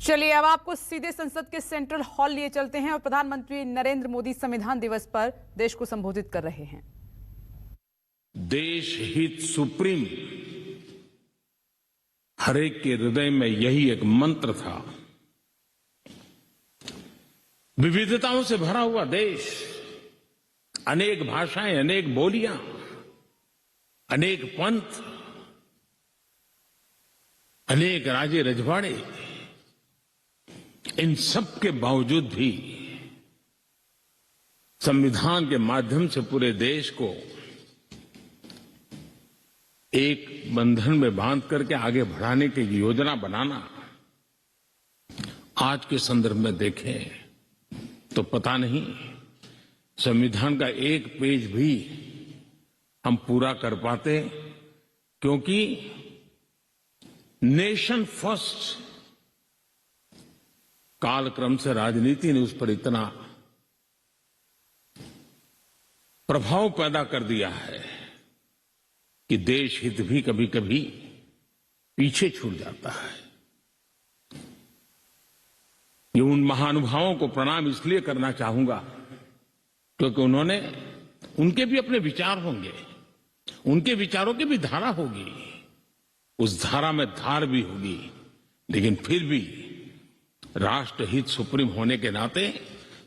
चलिए अब आपको सीधे संसद के सेंट्रल हॉल लिए चलते हैं और प्रधानमंत्री नरेंद्र मोदी संविधान दिवस पर देश को संबोधित कर रहे हैं। देश हित सुप्रीम, हरेक के हृदय में यही एक मंत्र था। विविधताओं से भरा हुआ देश, अनेक भाषाएं, अनेक बोलियां, अनेक पंथ, अनेक राजे रजवाड़े, इन सब के बावजूद भी संविधान के माध्यम से पूरे देश को एक बंधन में बांध करके आगे बढ़ाने की योजना बनाना, आज के संदर्भ में देखें तो पता नहीं संविधान का एक पेज भी हम पूरा कर पाते, क्योंकि नेशन फर्स्ट कालक्रम से राजनीति ने उस पर इतना प्रभाव पैदा कर दिया है कि देश हित भी कभी कभी पीछे छूट जाता है। ये उन महानुभावों को प्रणाम इसलिए करना चाहूंगा क्योंकि उनके भी अपने विचार होंगे, उनके विचारों की भी धारा होगी, उस धारा में धार भी होगी, लेकिन फिर भी राष्ट्रहित सुप्रीम होने के नाते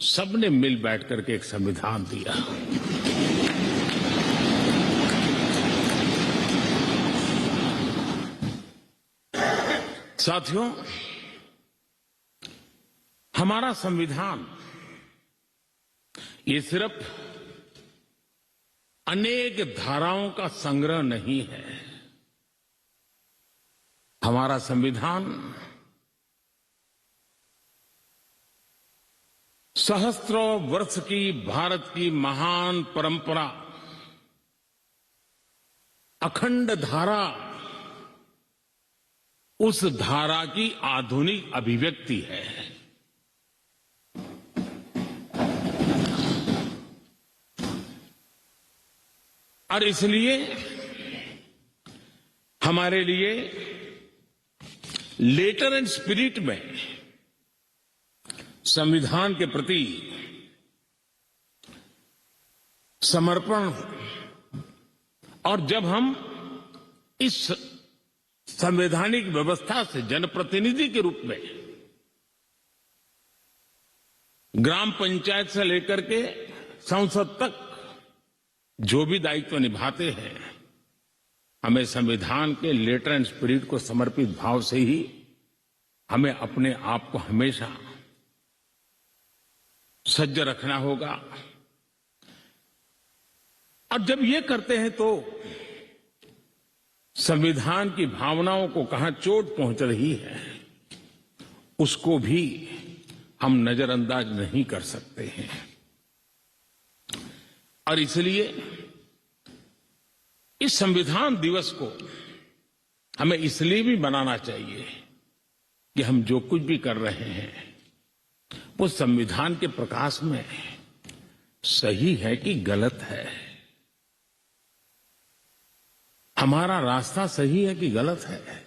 सबने मिल बैठ करके एक संविधान दिया। साथियों, हमारा संविधान ये सिर्फ अनेक धाराओं का संग्रह नहीं है। हमारा संविधान सहस्त्रों वर्ष की भारत की महान परंपरा, अखंड धारा, उस धारा की आधुनिक अभिव्यक्ति है। और इसलिए हमारे लिए लेटर एंड स्पिरिट में संविधान के प्रति समर्पण, और जब हम इस संवैधानिक व्यवस्था से जनप्रतिनिधि के रूप में ग्राम पंचायत से लेकर के संसद तक जो भी दायित्व निभाते हैं, हमें संविधान के लेटर एंड स्पिरिट को समर्पित भाव से ही हमें अपने आप को हमेशा सज्ज रखना होगा। और जब ये करते हैं तो संविधान की भावनाओं को कहां चोट पहुंच रही है, उसको भी हम नजरअंदाज नहीं कर सकते हैं। और इसलिए इस संविधान दिवस को हमें इसलिए भी मनाना चाहिए कि हम जो कुछ भी कर रहे हैं वो संविधान के प्रकाश में सही है कि गलत है, हमारा रास्ता सही है कि गलत है।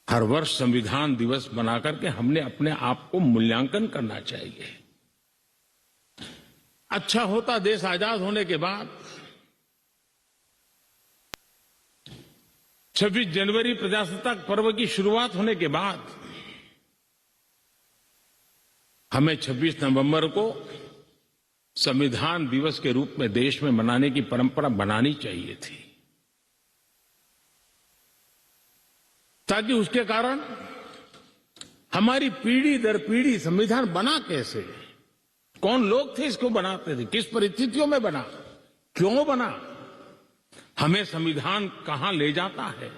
हर वर्ष संविधान दिवस बनाकर के हमने अपने आप को मूल्यांकन करना चाहिए। अच्छा होता देश आजाद होने के बाद 26 जनवरी प्रजासत्ताक पर्व की शुरुआत होने के बाद हमें 26 नवंबर को संविधान दिवस के रूप में देश में मनाने की परंपरा बनानी चाहिए थी, ताकि उसके कारण हमारी पीढ़ी दर पीढ़ी संविधान बना कैसे, कौन लोग थे इसको बनाते थे, किस परिस्थितियों में बना, क्यों बना, हमें संविधान कहां ले जाता है,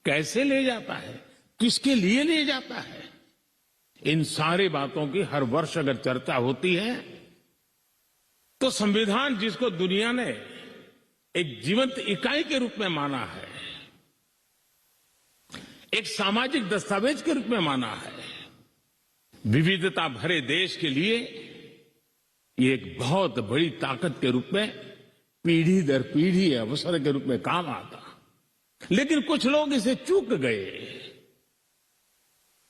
कैसे ले जाता है, किसके लिए ले जाता है, इन सारी बातों की हर वर्ष अगर चर्चा होती है तो संविधान जिसको दुनिया ने एक जीवंत इकाई के रूप में माना है, एक सामाजिक दस्तावेज के रूप में माना है, विविधता भरे देश के लिए ये एक बहुत बड़ी ताकत के रूप में पीढ़ी दर पीढ़ी अवसर के रूप में काम आता। लेकिन कुछ लोग इसे चूक गए,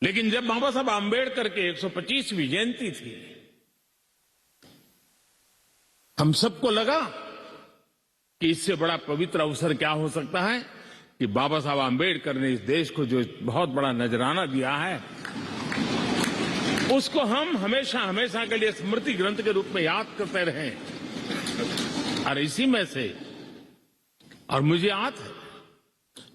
लेकिन जब बाबा साहब आम्बेडकर के 125वीं जयंती थी, हम सबको लगा कि इससे बड़ा पवित्र अवसर क्या हो सकता है कि बाबा साहब आम्बेडकर ने इस देश को जो बहुत बड़ा नजराना दिया है, उसको हम हमेशा हमेशा के लिए स्मृति ग्रंथ के रूप में याद करते रहें। और इसी में से, और मुझे याद है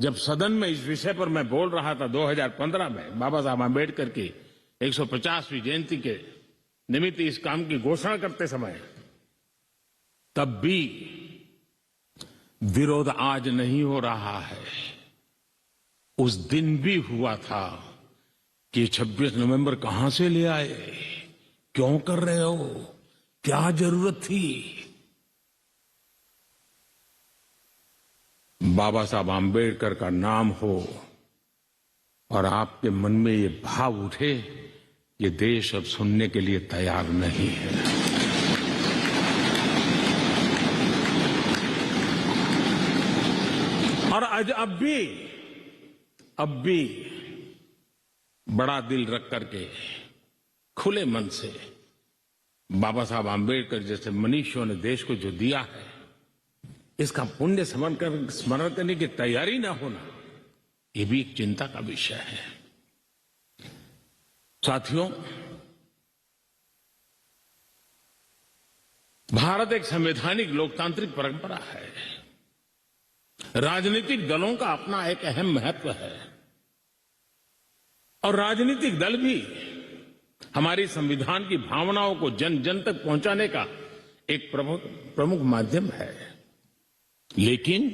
जब सदन में इस विषय पर मैं बोल रहा था 2015 में, बाबा साहब आम्बेडकर की 150वीं जयंती के निमित्त इस काम की घोषणा करते समय, तब भी विरोध आज नहीं हो रहा है, उस दिन भी हुआ था कि 26 नवंबर कहां से ले आए, क्यों कर रहे हो, क्या जरूरत थी। बाबा साहब आम्बेडकर का नाम हो और आपके मन में ये भाव उठे, ये देश अब सुनने के लिए तैयार नहीं है। और आज अब भी बड़ा दिल रख करके खुले मन से बाबा साहब आम्बेडकर जैसे मनीषियों ने देश को जो दिया है, इसका पुण्य स्मरण करने की तैयारी न होना, ये भी एक चिंता का विषय है। साथियों, भारत एक संवैधानिक लोकतांत्रिक परंपरा है। राजनीतिक दलों का अपना एक अहम महत्व है और राजनीतिक दल भी हमारी संविधान की भावनाओं को जन जन तक पहुंचाने का एक प्रमुख माध्यम है। लेकिन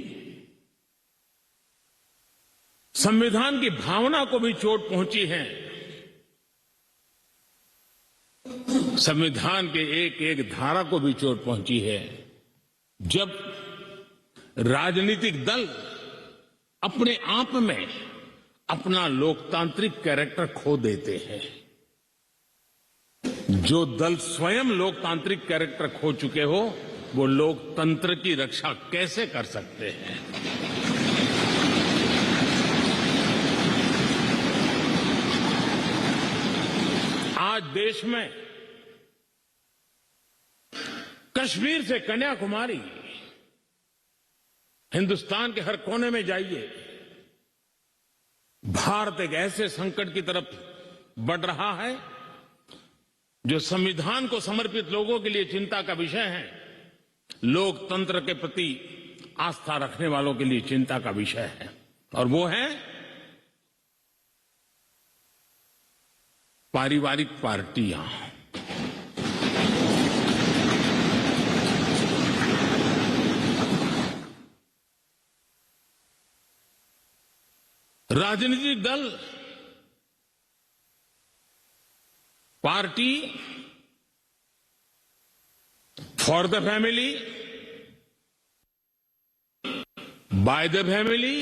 संविधान की भावना को भी चोट पहुंची है। संविधान के एक एक धारा को भी चोट पहुंची है, जब राजनीतिक दल अपने आप में अपना लोकतांत्रिक कैरेक्टर खो देते हैं। जो दल स्वयं लोकतांत्रिक कैरेक्टर खो चुके हो, वो लोकतंत्र की रक्षा कैसे कर सकते हैं। आज देश में कश्मीर से कन्याकुमारी, हिंदुस्तान के हर कोने में जाइए, भारत एक ऐसे संकट की तरफ बढ़ रहा है जो संविधान को समर्पित लोगों के लिए चिंता का विषय है, लोकतंत्र के प्रति आस्था रखने वालों के लिए चिंता का विषय है, और वो है पारिवारिक पार्टियां। राजनीतिक दल, party for the family, by the family,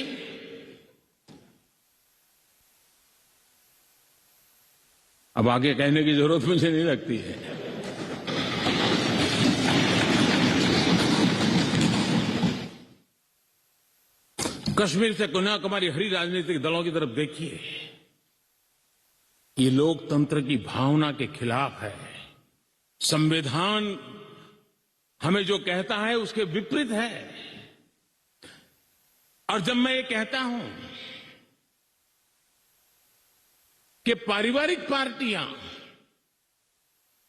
अब आगे कहने की जरूरत मुझे नहीं लगती है। कश्मीर से कन्याकुमारी हरी राजनीतिक दलों की तरफ देखिए, ये लोकतंत्र की भावना के खिलाफ है। संविधान हमें जो कहता है उसके विपरीत है। और जब मैं ये कहता हूं कि पारिवारिक पार्टियां,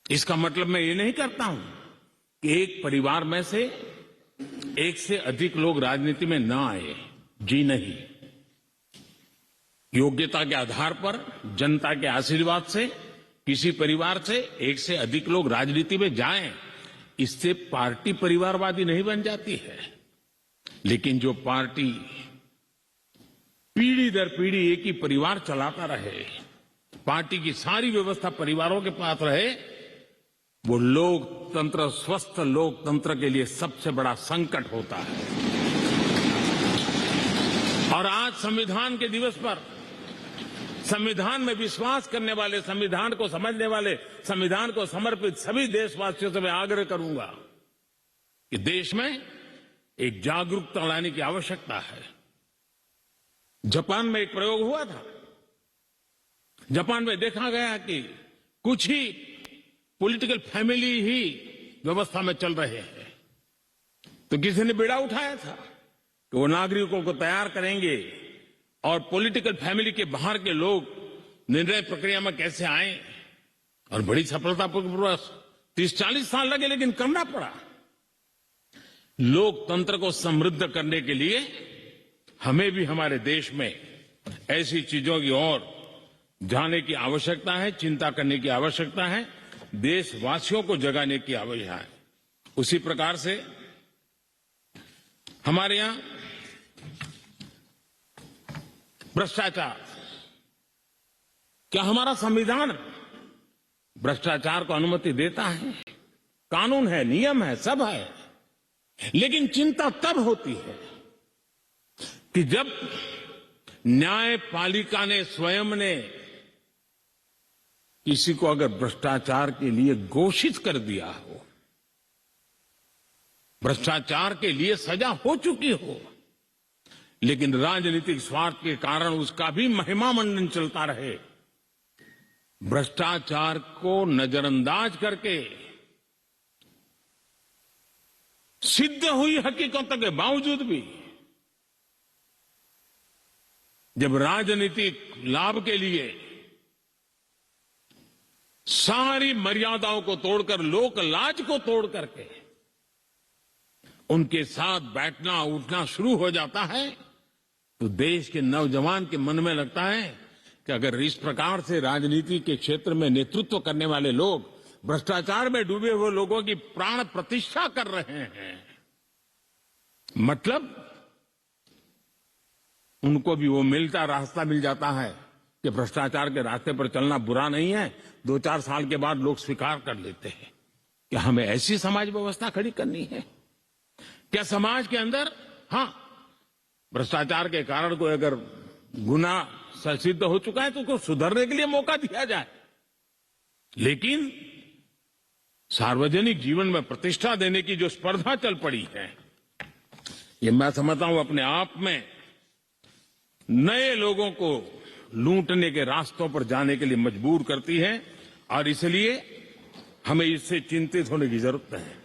इसका मतलब मैं ये नहीं करता हूं कि एक परिवार में से एक से अधिक लोग राजनीति में ना आए। जी नहीं, योग्यता के आधार पर, जनता के आशीर्वाद से किसी परिवार से एक से अधिक लोग राजनीति में जाएं, इससे पार्टी परिवारवादी नहीं बन जाती है। लेकिन जो पार्टी पीढ़ी दर पीढ़ी एक ही परिवार चलाता रहे, पार्टी की सारी व्यवस्था परिवारों के पास रहे, वो लोकतंत्र, स्वस्थ लोकतंत्र के लिए सबसे बड़ा संकट होता है। और आज संविधान के दिवस पर संविधान में विश्वास करने वाले, संविधान को समझने वाले, संविधान को समर्पित सभी देशवासियों से मैं आग्रह करूंगा कि देश में एक जागरूकता लाने की आवश्यकता है। जापान में एक प्रयोग हुआ था। जापान में देखा गया कि कुछ ही पॉलिटिकल फैमिली ही व्यवस्था में चल रहे हैं, तो किसी ने बीड़ा उठाया था कि वो नागरिकों को तैयार करेंगे और पॉलिटिकल फैमिली के बाहर के लोग निर्णय प्रक्रिया में कैसे आए, और बड़ी सफलतापूर्वक 30-40 साल लगे, लेकिन करना पड़ा। लोकतंत्र को समृद्ध करने के लिए हमें भी हमारे देश में ऐसी चीजों की ओर जाने की आवश्यकता है, चिंता करने की आवश्यकता है, देशवासियों को जगाने की आवश्यकता है। उसी प्रकार से हमारे यहां भ्रष्टाचार, क्या हमारा संविधान भ्रष्टाचार को अनुमति देता है? कानून है, नियम है, सब है, लेकिन चिंता तब होती है कि जब न्यायपालिका ने स्वयं ने किसी को अगर भ्रष्टाचार के लिए घोषित कर दिया हो, भ्रष्टाचार के लिए सजा हो चुकी हो, लेकिन राजनीतिक स्वार्थ के कारण उसका भी महिमा मंडन चलता रहे, भ्रष्टाचार को नजरअंदाज करके सिद्ध हुई हकीकतों के बावजूद भी जब राजनीतिक लाभ के लिए सारी मर्यादाओं को तोड़कर, लोक लाज को तोड़ करके उनके साथ बैठना उठना शुरू हो जाता है, तो देश के नौजवान के मन में लगता है कि अगर इस प्रकार से राजनीति के क्षेत्र में नेतृत्व करने वाले लोग भ्रष्टाचार में डूबे हुए लोगों की प्राण प्रतिष्ठा कर रहे हैं, मतलब उनको भी वो रास्ता मिल जाता है कि भ्रष्टाचार के रास्ते पर चलना बुरा नहीं है। 2-4 साल के बाद लोग स्वीकार कर लेते हैं कि हमें ऐसी समाज व्यवस्था खड़ी करनी है। क्या समाज के अंदर, हां, भ्रष्टाचार के कारण कोई अगर गुना सिद्ध हो चुका है तो उसको सुधरने के लिए मौका दिया जाए, लेकिन सार्वजनिक जीवन में प्रतिष्ठा देने की जो स्पर्धा चल पड़ी है, ये मैं समझता हूं अपने आप में नए लोगों को लूटने के रास्तों पर जाने के लिए मजबूर करती है, और इसलिए हमें इससे चिंतित होने की जरूरत है।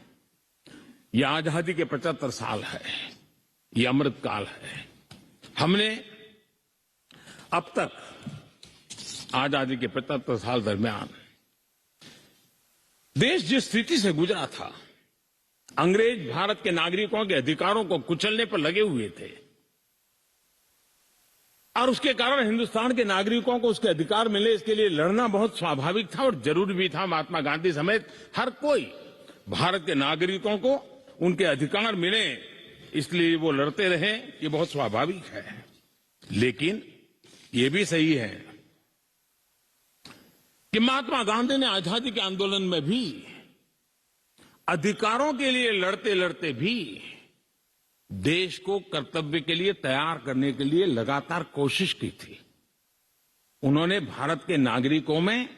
यह आजादी के 75 साल है, यह अमृतकाल है। हमने अब तक आजादी के 75 साल दरमियान देश जिस स्थिति से गुजरा था, अंग्रेज भारत के नागरिकों के अधिकारों को कुचलने पर लगे हुए थे, और उसके कारण हिंदुस्तान के नागरिकों को उसके अधिकार मिले, इसके लिए लड़ना बहुत स्वाभाविक था और जरूरी भी था। महात्मा गांधी समेत हर कोई भारत के नागरिकों को उनके अधिकार मिले, इसलिए वो लड़ते रहे, ये बहुत स्वाभाविक है। लेकिन ये भी सही है कि महात्मा गांधी ने आजादी के आंदोलन में भी अधिकारों के लिए लड़ते लड़ते भी देश को कर्तव्य के लिए तैयार करने के लिए लगातार कोशिश की थी। उन्होंने भारत के नागरिकों में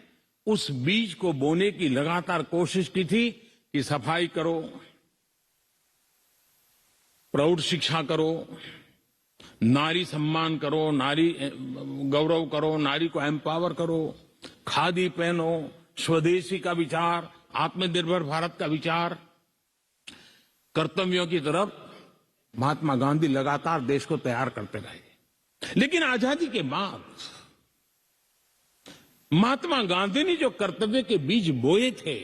उस बीज को बोने की लगातार कोशिश की थी कि सफाई करो, प्रौढ़ शिक्षा करो, नारी सम्मान करो, नारी गौरव करो, नारी को एम्पावर करो, खादी पहनो, स्वदेशी का विचार, आत्मनिर्भर भारत का विचार, कर्तव्यों की तरफ महात्मा गांधी लगातार देश को तैयार करते रहे। लेकिन आजादी के बाद महात्मा गांधी ने जो कर्तव्य के बीज बोए थे,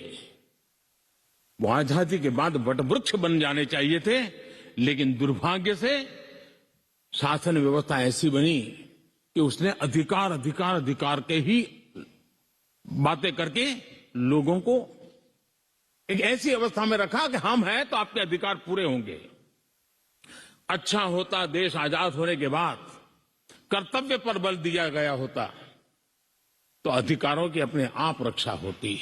वो आजादी के बाद वटवृक्ष बन जाने चाहिए थे, लेकिन दुर्भाग्य से शासन व्यवस्था ऐसी बनी कि उसने अधिकार अधिकार अधिकार के ही बातें करके लोगों को एक ऐसी अवस्था में रखा कि हम हैं तो आपके अधिकार पूरे होंगे। अच्छा होता देश आजाद होने के बाद कर्तव्य पर बल दिया गया होता तो अधिकारों की अपने आप रक्षा होती।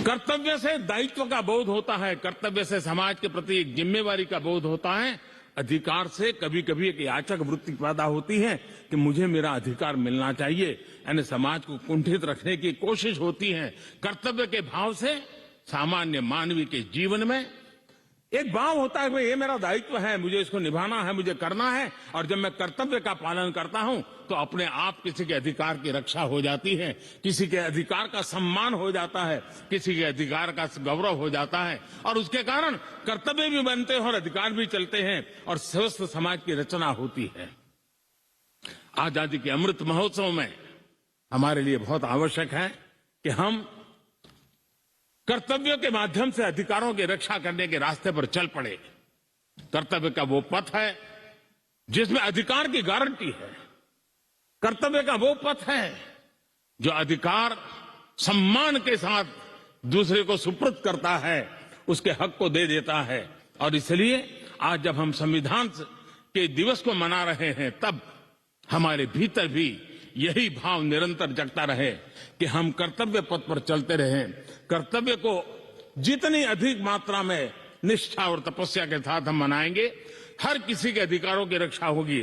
कर्तव्य से दायित्व का बोध होता है, कर्तव्य से समाज के प्रति एक जिम्मेवारी का बोध होता है। अधिकार से कभी कभी एक याचक वृत्ति पैदा होती है कि मुझे मेरा अधिकार मिलना चाहिए, यानी समाज को कुंठित रखने की कोशिश होती है। कर्तव्य के भाव से सामान्य मानवी के जीवन में एक भाव होता है कि ये मेरा दायित्व है, मुझे इसको निभाना है, मुझे करना है। और जब मैं कर्तव्य का पालन करता हूं तो अपने आप किसी के अधिकार की रक्षा हो जाती है, किसी के अधिकार का सम्मान हो जाता है, किसी के अधिकार का गौरव हो जाता है, और उसके कारण कर्तव्य भी बनते हैं और अधिकार भी चलते हैं और स्वस्थ समाज की रचना होती है। आजादी के अमृत महोत्सव में हमारे लिए बहुत आवश्यक है कि हम कर्तव्यों के माध्यम से अधिकारों की रक्षा करने के रास्ते पर चल पड़े। कर्तव्य का वो पथ है जिसमें अधिकार की गारंटी है। कर्तव्य का वो पथ है जो अधिकार सम्मान के साथ दूसरे को सुपुर्द करता है, उसके हक को दे देता है। और इसलिए आज जब हम संविधान के दिवस को मना रहे हैं, तब हमारे भीतर भी यही भाव निरंतर जगता रहे कि हम कर्तव्य पथ पर चलते रहें। कर्तव्य को जितनी अधिक मात्रा में निष्ठा और तपस्या के साथ हम मनाएंगे, हर किसी के अधिकारों की रक्षा होगी।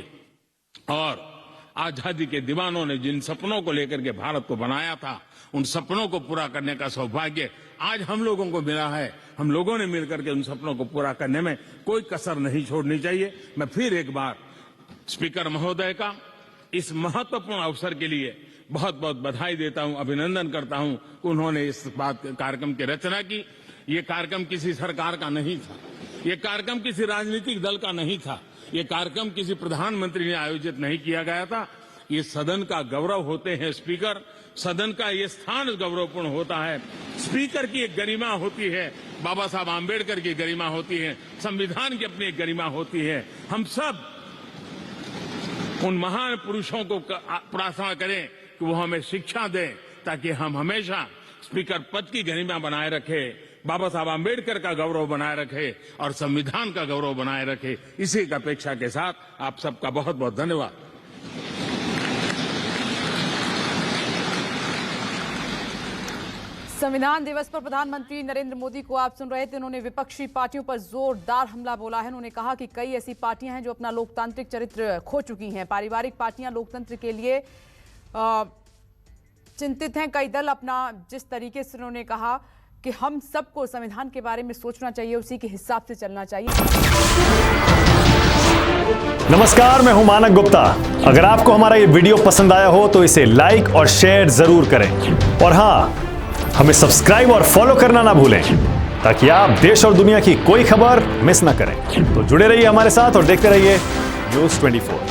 और आजादी के दीवानों ने जिन सपनों को लेकर के भारत को बनाया था, उन सपनों को पूरा करने का सौभाग्य आज हम लोगों को मिला है। हम लोगों ने मिलकर के उन सपनों को पूरा करने में कोई कसर नहीं छोड़नी चाहिए। मैं फिर एक बार स्पीकर महोदय का इस महत्वपूर्ण अवसर के लिए बहुत बहुत बधाई देता हूं, अभिनंदन करता हूं कि उन्होंने इस कार्यक्रम की रचना की। ये कार्यक्रम किसी सरकार का नहीं था, ये कार्यक्रम किसी राजनीतिक दल का नहीं था, ये कार्यक्रम किसी प्रधानमंत्री ने आयोजित नहीं किया गया था। ये सदन का गौरव होते हैं स्पीकर, सदन का ये स्थान गौरवपूर्ण होता है। स्पीकर की एक गरिमा होती है, बाबा साहब आम्बेडकर की गरिमा होती है, संविधान की अपनी एक गरिमा होती है। हम सब उन महान पुरुषों को प्रार्थना करें कि वो हमें शिक्षा दें, ताकि हम हमेशा स्पीकर पद की गरिमा बनाए रखें, बाबा साहब आम्बेडकर का गौरव बनाए रखें और संविधान का गौरव बनाए रखें। इसी की अपेक्षा के साथ आप सबका बहुत बहुत धन्यवाद। संविधान दिवस पर प्रधानमंत्री नरेंद्र मोदी को आप सुन रहे थे। उन्होंने विपक्षी पार्टियों पर जोरदार हमला बोला है। उन्होंने कहा कि कई ऐसी पार्टियां हैं जो अपना लोकतांत्रिक चरित्र खो चुकी हैं। पारिवारिक पार्टियां लोकतंत्र के लिए चिंतित हैं। कई दल अपना, जिस तरीके से उन्होंने कहा कि हम सबको संविधान के बारे में सोचना चाहिए, उसी के हिसाब से चलना चाहिए। नमस्कार, मैं हूं मानक गुप्ता। अगर आपको हमारा ये वीडियो पसंद आया हो तो इसे लाइक और शेयर जरूर करें, और हां, हमें सब्सक्राइब और फॉलो करना ना भूलें, ताकि आप देश और दुनिया की कोई खबर मिस ना करें। तो जुड़े रहिए हमारे साथ और देखते रहिए न्यूज़ 24।